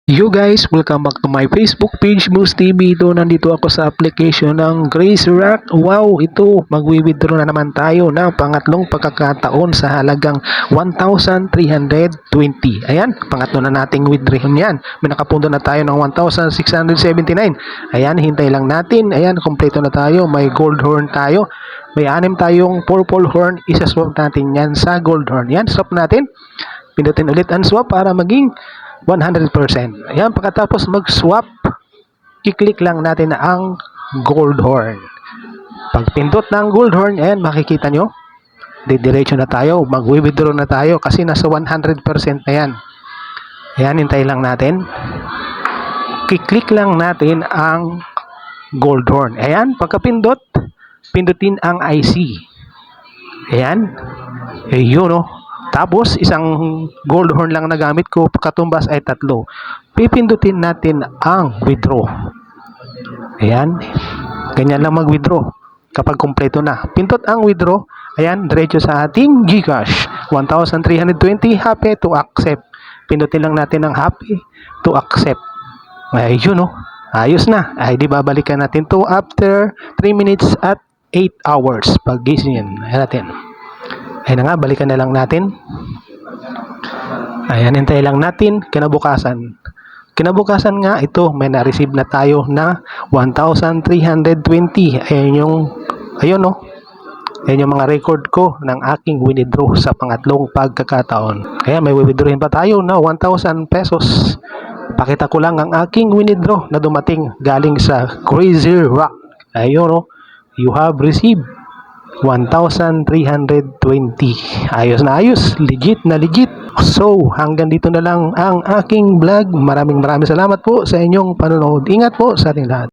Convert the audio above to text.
You guys, welcome back to my Facebook page, Moose TV. Ito, nandito ako sa application ng Grace Rock. Wow, ito, magwi-withdraw na naman tayo ng pangatlong pagkakataon sa halagang 1,320. Ayan, pangatlo na nating withdraw yan. May nakapunto na tayo ng 1,679. Ayan, hintay lang natin. Ayan, kompleto na tayo. May gold horn tayo. May 6 tayong purple horn. Isa-swap natin yan sa gold horn. Yan, swap natin. Pindutin ulit ang swap para maging 100%. Ayan, pagkatapos mag-swap, i-click lang natin ang gold horn. Pag pindot ng gold horn, ayan, makikita nyo, didiretso na tayo, mag-withdraw na tayo kasi nasa 100% na yan. Ayan, hintay lang natin. I-click lang natin ang gold horn. Ayan, pagkapindot, pindutin ang IC. Ayan, yun, oh. Tapos, isang gold horn lang na gamit ko, katumbas ay 3. Pipindutin natin ang withdraw. Ayan. Ganyan lang mag-withdraw kapag kumpleto na. Pindot ang withdraw. Ayan, diretso sa ating GCash. 1,320, happy to accept. Pindutin lang natin ang happy to accept. Ayun, oh. Ayos na. Ay, di babalikan natin to after 3 minutes at 8 hours. Pag gising yan. Ayan natin. Ayan na nga, balikan na lang natin. Ayan, hintay lang natin. Kinabukasan nga, ito, may na-receive na tayo na 1,320. Ayun, no? Ayan yung mga record ko ng aking withdraw sa pangatlong pagkakataon. Kaya may withdrawin pa tayo na 1,000 pesos. Pakita ko lang ang aking withdraw na dumating galing sa Crazy Rock. Ayun, no? You have received 1,320. Ayos na ayos. Legit na legit. So, hanggang dito na lang ang aking vlog. Maraming salamat po sa inyong panonood. Ingat po sa ating lahat.